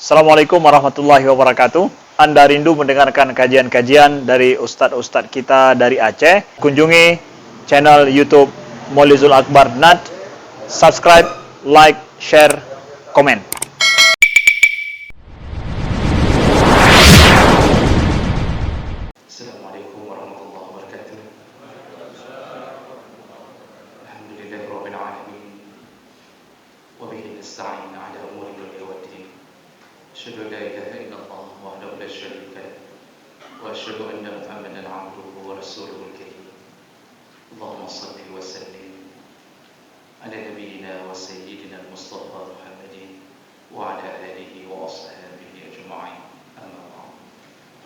Assalamualaikum warahmatullahi wabarakatuh. Anda rindu mendengarkan kajian-kajian dari ustadz-ustadz kita dari Aceh? Kunjungi channel YouTube Maulizul Akbar NAD. Subscribe, like, share, komen. Assalamualaikum warahmatullahi wabarakatuh. Alhamdulillahirabbil alamin. Wa bihi nasta'in 'ala umuri dunya waddin. Asyhadu an la ilaha illallah wahdahu la syarika lah. Wa asyhadu anna Muhammadan 'abduhu wa rasuluhul karim. Allahumma shalli wa sallim ala nabiyyina wa sayyidina al-Mustafa Muhammadin wa ala alihi wa ashabihi ajma'in. Amma ba'd.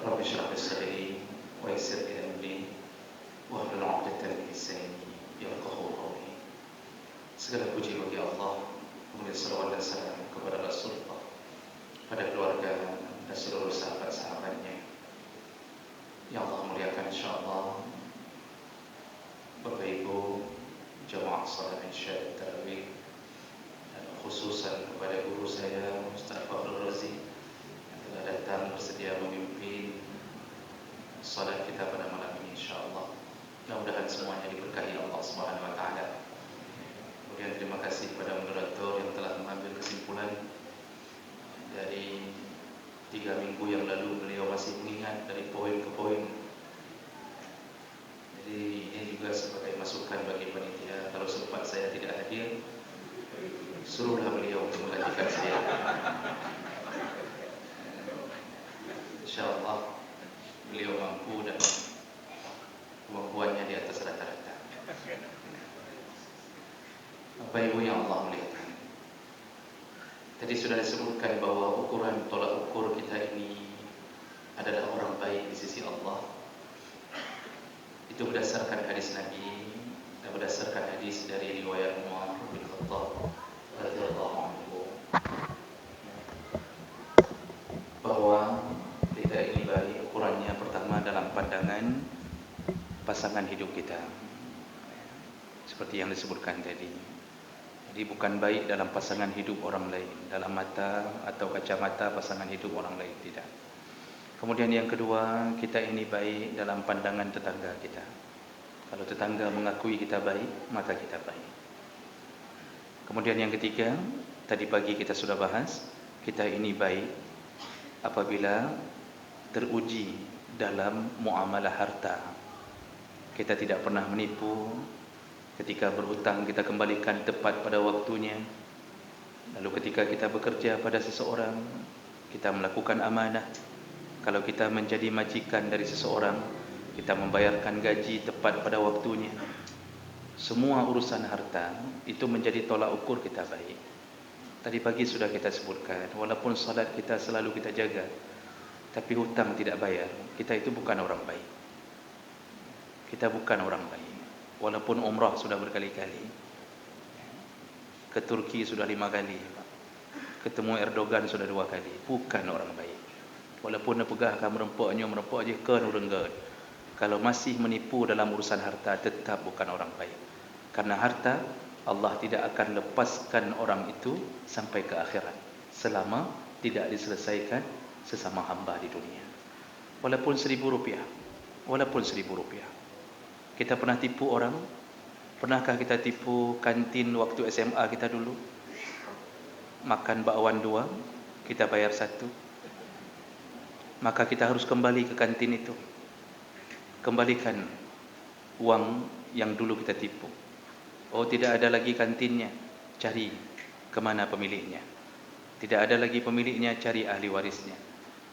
Rabbi shrah li sadri wa yassir li amri wahlul 'uqdatam min lisani yafqahu qawli. Segala puji bagi Allah, kemudian salawat dan salam kepada Rasulullah, pada keluarga dan seluruh sahabat-sahabatnya yang Allah muliakan insyaallah. Bapak Ibu jamaah salat Isya Tarawih, dan khususan kepada guru saya Ustaz Fakhrul Razi yang telah datang bersedia memimpin salat kita pada malam ini insyaallah. Mudah-mudahan semuanya diberkahi Allah Subhanahu wa taala. Kemudian terima kasih kepada moderator yang telah mengambil kesimpulan dari 3 minggu yang lalu. Beliau masih mengingat dari poin ke poin. Jadi ini juga sebagai masukan bagi panitia. Kalau sempat saya tidak hadir, suruhlah beliau untuk menggantikan saya. InsyaAllah beliau mampu dan kemampuannya di atas rata-rata. Bapak Ibu yang Allah muliakan, tadi sudah disebutkan bahwa ukuran tolak ukur kita ini adalah orang baik di sisi Allah. Itu berdasarkan hadis Nabi dan berdasarkan hadis dari riwayat Umar bin Khattab radhiyallahu anhu, bahwa kita ini baik ukurannya pertama dalam pandangan pasangan hidup kita, seperti yang disebutkan tadi. Jadi bukan baik dalam pasangan hidup orang lain, dalam mata atau kacamata pasangan hidup orang lain, tidak. Kemudian yang kedua, kita ini baik dalam pandangan tetangga kita. Kalau tetangga mengakui kita baik, maka kita baik. Kemudian yang ketiga, tadi pagi kita sudah bahas, kita ini baik apabila teruji dalam muamalah harta. Kita tidak pernah menipu. Ketika berhutang kita kembalikan tepat pada waktunya. Lalu ketika kita bekerja pada seseorang, kita melakukan amanah. Kalau kita menjadi majikan dari seseorang, kita membayarkan gaji tepat pada waktunya. Semua urusan harta itu menjadi tolak ukur kita baik. Tadi pagi sudah kita sebutkan, walaupun salat kita selalu kita jaga, tapi hutang tidak bayar, kita itu bukan orang baik. Kita bukan orang baik. Walaupun umrah sudah berkali-kali, ke Turki sudah 5 kali, ketemu Erdogan sudah 2 kali, bukan orang baik. Walaupun pegah kamu merempok je kan urenggan. Kalau masih menipu dalam urusan harta, tetap bukan orang baik. Karena harta Allah tidak akan lepaskan orang itu sampai ke akhirat selama tidak diselesaikan sesama hamba di dunia. Walaupun RM1.000, walaupun RM1.000. Kita pernah tipu orang? Pernahkah kita tipu kantin waktu SMA kita dulu? Makan bakwan 2, kita bayar 1. Maka kita harus kembali ke kantin itu. Kembalikan uang yang dulu kita tipu. Oh, tidak ada lagi kantinnya, cari kemana pemiliknya. Tidak ada lagi pemiliknya, cari ahli warisnya.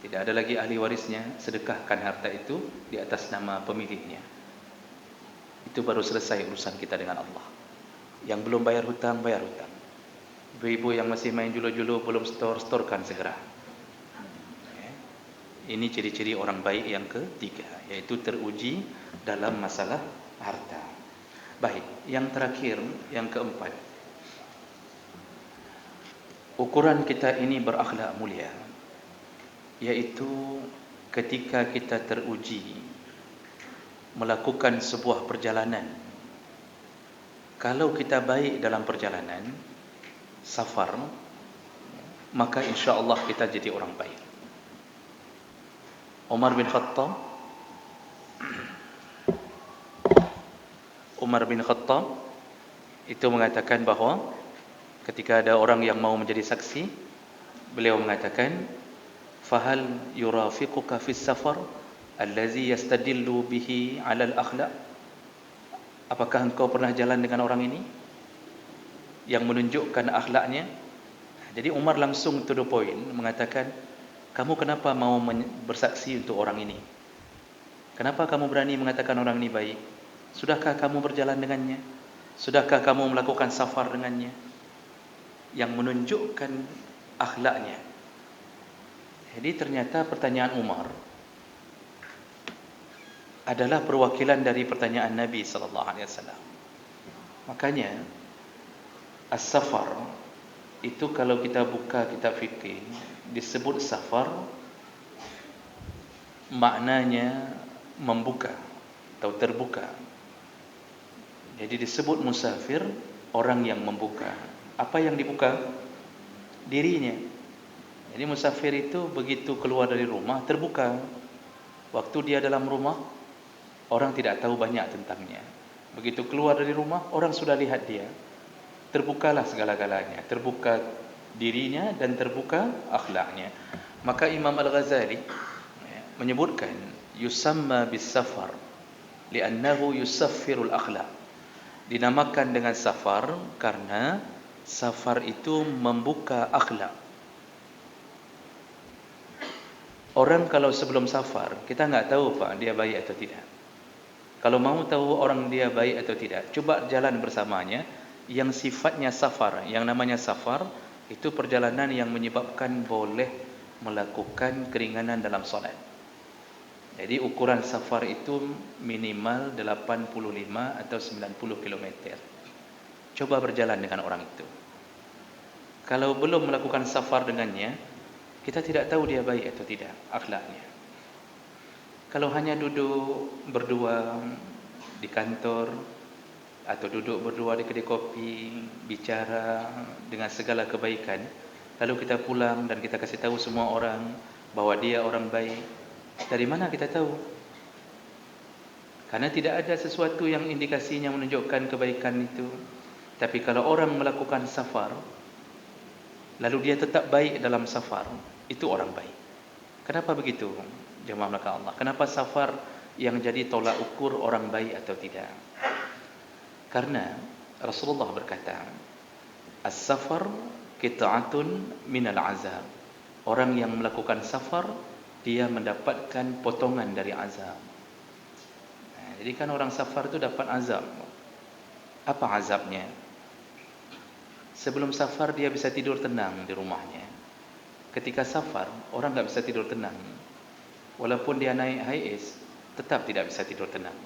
Tidak ada lagi ahli warisnya, sedekahkan harta itu di atas nama pemiliknya. Itu baru selesai urusan kita dengan Allah. Yang belum bayar hutang, bayar hutang. Ibu-ibu yang masih main julo-julo belum store-storekan segera. Ini ciri-ciri orang baik yang ketiga, yaitu teruji dalam masalah harta. Baik, yang terakhir, yang keempat, ukuran kita ini berakhlak mulia, yaitu ketika kita teruji melakukan sebuah perjalanan. Kalau kita baik dalam perjalanan safar, maka insya-Allah kita jadi orang baik. Umar bin Khattab itu mengatakan bahawa ketika ada orang yang mau menjadi saksi, beliau mengatakan, fahal yurafiquka fis safar allazi yastadillu bihi 'ala al-akhlaq? Apakah engkau pernah jalan dengan orang ini yang menunjukkan akhlaknya? Jadi Umar langsung to the point mengatakan, kamu kenapa mau bersaksi untuk orang ini? Kenapa kamu berani mengatakan orang ini baik? Sudahkah kamu berjalan dengannya? Sudahkah kamu melakukan safar dengannya yang menunjukkan akhlaknya? Jadi ternyata pertanyaan Umar adalah perwakilan dari pertanyaan Nabi sallallahu alaihi wasallam. Makanya as-safar itu kalau kita buka kitab fikih disebut safar, maknanya membuka atau terbuka. Jadi disebut musafir orang yang membuka. Apa yang dibuka? Dirinya. Jadi musafir itu begitu keluar dari rumah terbuka. Waktu dia dalam rumah, orang tidak tahu banyak tentangnya. Begitu keluar dari rumah, orang sudah lihat dia. Terbukalah segala-galanya, terbuka dirinya dan terbuka akhlaknya. Maka Imam Al-Ghazali menyebutkan yusamma bis-safar li'annahu yusaffirul akhlaq. Dinamakan dengan safar karena safar itu membuka akhlak. Orang kalau sebelum safar, kita enggak tahu Pak dia baik atau tidak. Kalau mau tahu orang dia baik atau tidak, coba jalan bersamanya. Yang sifatnya safar, yang namanya safar itu perjalanan yang menyebabkan boleh melakukan keringanan dalam solat. Jadi ukuran safar itu minimal 85 atau 90 km. Coba berjalan dengan orang itu. Kalau belum melakukan safar dengannya, kita tidak tahu dia baik atau tidak akhlaknya. Kalau hanya duduk berdua di kantor atau duduk berdua di kedai kopi, bicara dengan segala kebaikan, lalu kita pulang dan kita kasih tahu semua orang bahwa dia orang baik, dari mana kita tahu? Karena tidak ada sesuatu yang indikasinya menunjukkan kebaikan itu. Tapi kalau orang melakukan safar, lalu dia tetap baik dalam safar, itu orang baik. Kenapa begitu? Jemaah belakang Allah. Kenapa safar yang jadi tolak ukur orang baik atau tidak? Karena Rasulullah berkata, as-safar qita'atun minal azab. Orang yang melakukan safar, dia mendapatkan potongan dari azab. Jadi kan orang safar itu dapat azab. Apa azabnya? Sebelum safar dia bisa tidur tenang di rumahnya. Ketika safar, orang tak bisa tidur tenang. Walaupun dia naik HIS, tetap tidak bisa tidur tenang.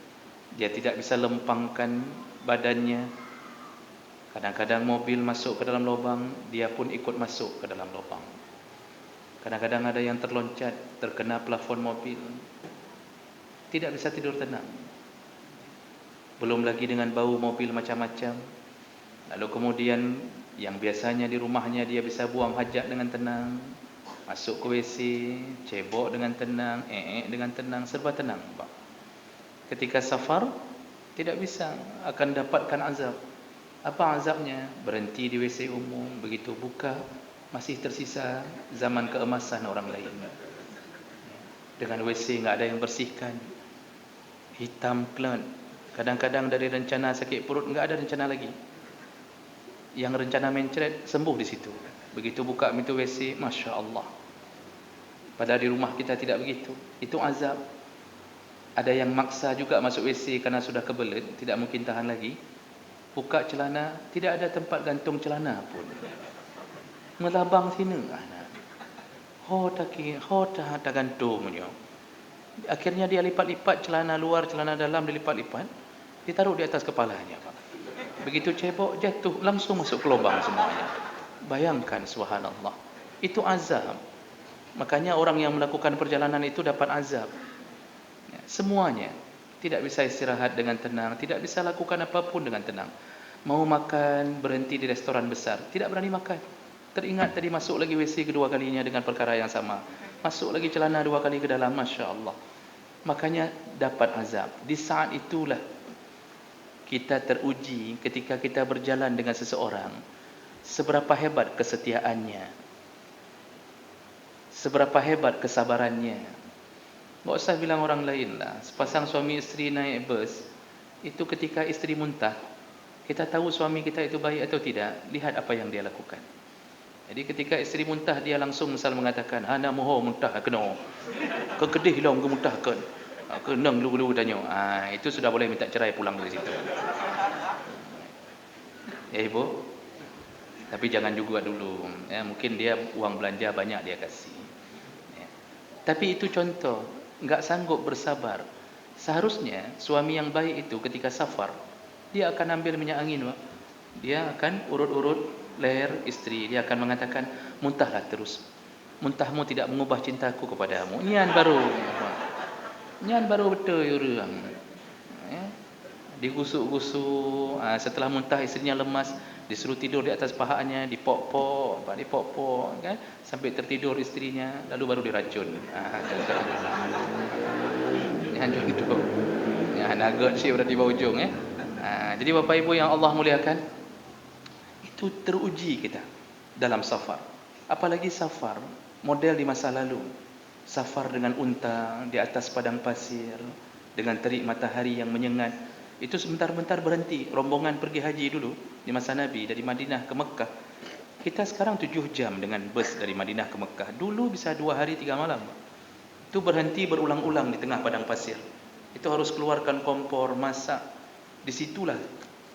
Dia tidak bisa lempangkan badannya. Kadang-kadang mobil masuk ke dalam lubang, dia pun ikut masuk ke dalam lubang. Kadang-kadang ada yang terloncat, terkena plafon mobil. Tidak bisa tidur tenang. Belum lagi dengan bau mobil macam-macam. Lalu kemudian yang biasanya di rumahnya dia bisa buang hajat dengan tenang, masuk ke WC, cebok dengan tenang, dengan tenang, serba tenang. Ketika safar, tidak bisa, akan dapatkan azab. Apa azabnya? Berhenti di WC umum, begitu buka, masih tersisa zaman keemasan orang lain. Dengan WC enggak ada yang bersihkan, hitam kelat. Kadang-kadang dari rencana sakit perut enggak ada rencana lagi. Yang rencana mencret sembuh di situ. Begitu buka pintu WC, Masya Allah. Padahal di rumah kita tidak begitu. Itu azab. Ada yang maksa juga masuk WC karena sudah kebelet, tidak mungkin tahan lagi. Buka celana, tidak ada tempat gantung celana pun. Melabang sini. Tak gantungnya. Akhirnya dia lipat-lipat celana luar, celana dalam dilipat-lipat, ditaruh di atas kepalanya, Pak. Begitu cebok jatuh, langsung masuk ke lubang semuanya. Bayangkan, subhanallah. Itu azab. Makanya orang yang melakukan perjalanan itu dapat azab. Semuanya. Tidak bisa istirahat dengan tenang, tidak bisa lakukan apapun dengan tenang. Mau makan, berhenti di restoran besar, tidak berani makan. Teringat tadi masuk lagi WC kedua kalinya dengan perkara yang sama. Masuk lagi celana 2 kali ke dalam, Masya Allah. Makanya dapat azab. Di saat itulah kita teruji ketika kita berjalan dengan seseorang. Seberapa hebat kesetiaannya, seberapa hebat kesabarannya. Tak usah bilang orang lain lah. Sepasang suami isteri naik bus, itu ketika isteri muntah, kita tahu suami kita itu baik atau tidak, lihat apa yang dia lakukan. Jadi ketika isteri muntah, dia langsung misal mengatakan, "Ana moho muntah kena. Kekedih lah aku muntahkan. Kena dulu tanya." Itu sudah boleh minta cerai pulang dari situ. Ya ibu, tapi jangan juga dulu. Ya, mungkin dia uang belanja banyak dia kasih. Ya. Tapi itu contoh, enggak sanggup bersabar. Seharusnya suami yang baik itu ketika safar, dia akan ambil minyak angin, Pak. Dia akan urut-urut leher istri, dia akan mengatakan, "Muntahlah terus. Muntahmu tidak mengubah cintaku kepadamu." Nian baru betul orang. Ya. Digusuk-gusuk, setelah muntah istrinya lemas, disuruh tidur di atas pahanya, dipok-pok kan, sampai tertidur istrinya, lalu baru diracun. Jangan gitu. Ya, naga sih berarti bawah ujung ya. Jadi Bapak Ibu yang Allah muliakan, itu teruji kita dalam safar. Apalagi safar model di masa lalu. Safar dengan unta di atas padang pasir, dengan terik matahari yang menyengat. Itu sebentar-bentar berhenti. Rombongan pergi haji dulu di masa Nabi dari Madinah ke Mekah. Kita sekarang 7 jam dengan bus dari Madinah ke Mekah. Dulu bisa 2 hari 3 malam. Itu berhenti berulang-ulang di tengah padang pasir. Itu harus keluarkan kompor, masak. Disitulah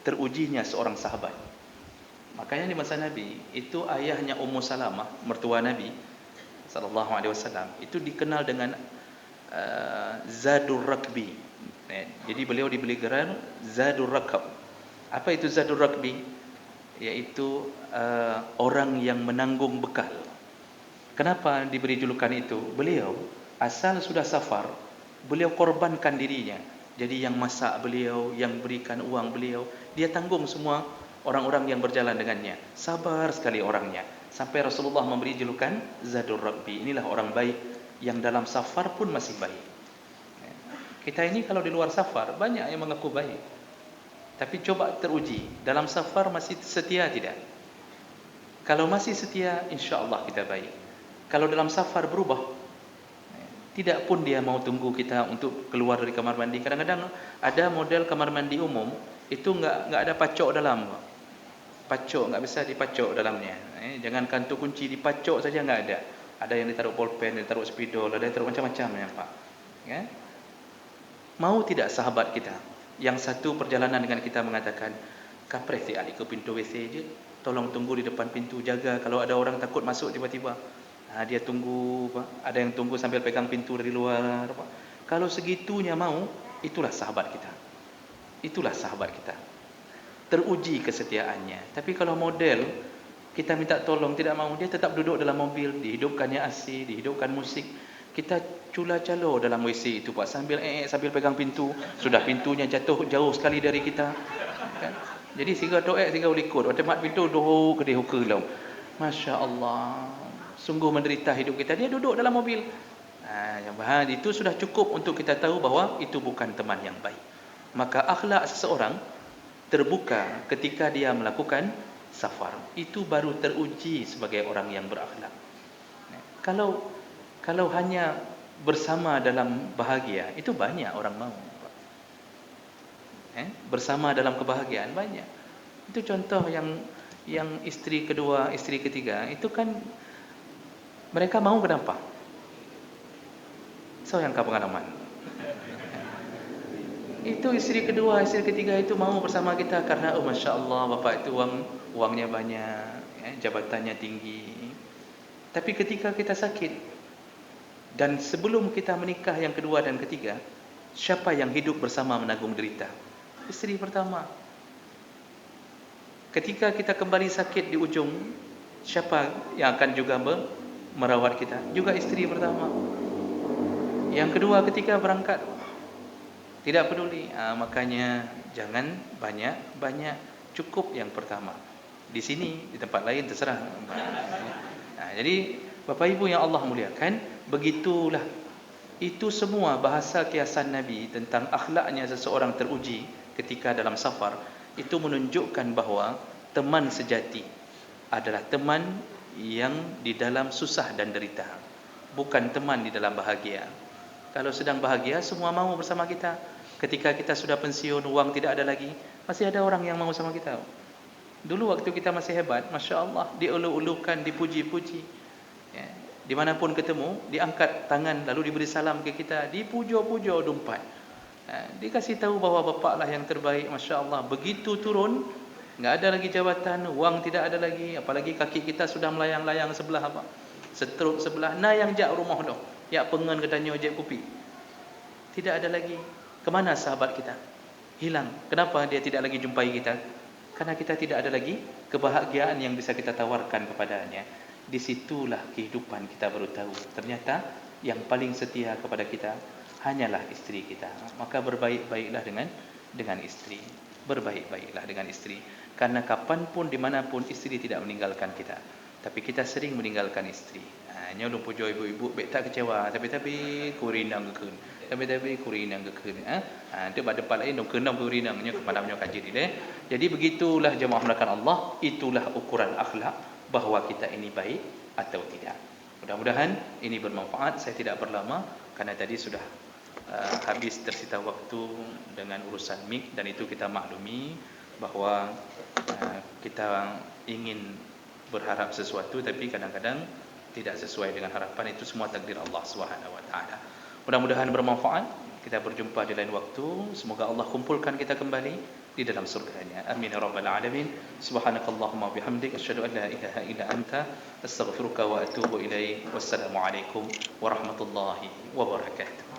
terujinya seorang sahabat. Makanya di masa Nabi, itu ayahnya Ummu Salamah, mertua Nabi sallallahu alaihi wasallam, itu dikenal dengan Zadur Rakbi. Jadi beliau diberi gelar Zadur Rakab. Apa itu Zadur Rakbi? Yaitu orang yang menanggung bekal. Kenapa diberi julukan itu? Beliau asal sudah safar, beliau korbankan dirinya. Jadi yang masak beliau, yang berikan uang beliau, dia tanggung semua orang-orang yang berjalan dengannya. Sabar sekali orangnya. Sampai Rasulullah memberi julukan Zadur Rabbi. Inilah orang baik yang dalam safar pun masih baik. Kita ini kalau di luar safar banyak yang mengaku baik. Tapi coba teruji, dalam safar masih setia tidak? Kalau masih setia, insya Allah kita baik. Kalau dalam safar berubah, tidak pun dia mau tunggu kita untuk keluar dari kamar mandi. Kadang-kadang ada model kamar mandi umum, itu enggak ada pacok dalam. Pacok, enggak bisa dipacok dalamnya. Jangankan tu kunci, dipacok saja enggak ada. Ada yang ditaruh pulpen, ditaruh spidol, ada yang ditaruh macam-macam ya Pak. Ya? Mau tidak sahabat kita yang satu perjalanan dengan kita mengatakan, "Kapres si adik ke pintu WC je, tolong tunggu di depan pintu, jaga kalau ada orang takut masuk tiba-tiba." Dia tunggu, Pak. Ada yang tunggu sambil pegang pintu dari luar, Pak. Kalau segitunya mau, itulah sahabat kita. Itulah sahabat kita. Teruji kesetiaannya. Tapi kalau model kita minta tolong tidak mau, dia tetap duduk dalam mobil, dihidupkannya AC, dihidupkan musik. Kita cula-calo dalam WC itu, Pak, sambil pegang pintu. Sudah pintunya jatuh jauh sekali dari kita. Kan? Jadi siga doek, siga ulikut. Otomat pintu doh ke dia hukelau. Masya Allah. Sungguh menderita hidup kita. Dia duduk dalam mobil. Itu sudah cukup untuk kita tahu bahawa itu bukan teman yang baik. Maka akhlak seseorang terbuka ketika dia melakukan safar. Itu baru teruji sebagai orang yang berakhlak. Kalau hanya bersama dalam bahagia, itu banyak orang mau. Bersama dalam kebahagiaan banyak. Itu contoh yang isteri kedua, isteri ketiga, itu kan mereka mau kenapa? So yang pengalaman. Itu isteri kedua, isteri ketiga itu mau bersama kita karena Masya Allah bapak itu uangnya banyak, jabatannya tinggi. Tapi ketika kita sakit dan sebelum kita menikah yang kedua dan ketiga, siapa yang hidup bersama menanggung derita? Isteri pertama. Ketika kita kembali sakit di ujung, siapa yang akan juga merawat kita? Juga isteri pertama. Yang kedua, ketika berangkat, tidak peduli. Makanya jangan banyak-banyak, cukup yang pertama. Di sini, di tempat lain terserah. Jadi Bapak Ibu yang Allah muliakan, begitulah. Itu semua bahasa kiasan Nabi tentang akhlaknya seseorang teruji ketika dalam safar, itu menunjukkan bahawa teman sejati adalah teman yang di dalam susah dan derita, bukan teman di dalam bahagia. Kalau sedang bahagia, semua mau bersama kita. Ketika kita sudah pensiun, uang tidak ada lagi, masih ada orang yang mau sama kita. Dulu waktu kita masih hebat, Masya Allah, dielu-elukan, dipuji-puji, ya. Dimanapun ketemu, diangkat tangan lalu diberi salam ke kita, dipuja-puja dumpat. Dikasih tahu bahawa bapak lah yang terbaik, Masya Allah. Begitu turun, nggak ada lagi jabatan, wang tidak ada lagi, apalagi kaki kita sudah melayang-layang sebelah apa? Setruk sebelah, na yang jak rumah dah, ya pengen katanya ojek kopi. Tidak ada lagi. Kemana sahabat kita? Hilang. Kenapa dia tidak lagi jumpai kita? Karena kita tidak ada lagi kebahagiaan yang bisa kita tawarkan kepadanya. Disitulah kehidupan kita baru tahu, ternyata yang paling setia kepada kita hanyalah istri kita. Maka berbaik-baiklah dengan istri. Berbaik-baiklah dengan istri. Karena kapanpun, dimanapun, istri tidak meninggalkan kita. Tapi kita sering meninggalkan istri. Hanya lu puja ibu-ibu, baik tak kecewa. Tapi kurinang kekun. Tapi kurinang kekun. Itu pada tempat lain, kenam kurinangnya kepadanya kaji dia. Jadi begitulah jemaah melakukan Allah. Itulah ukuran akhlak bahawa kita ini baik atau tidak. Mudah-mudahan ini bermanfaat. Saya tidak berlama karena tadi sudah habis tersita waktu dengan urusan mik, dan itu kita maklumi bahawa kita ingin berharap sesuatu tapi kadang-kadang tidak sesuai dengan harapan. Itu semua takdir Allah Subhanahu wa taala. Mudah-mudahan bermanfaat. Kita berjumpa di lain waktu. Semoga Allah kumpulkan kita kembali di dalam surganya. Amin ya rabbal alamin. Subhanakallahumma bihamdik asyhadu an la ilaha illa anta astaghfiruka wa atubu ilaik. Wassalamu alaikum warahmatullahi wabarakatuh.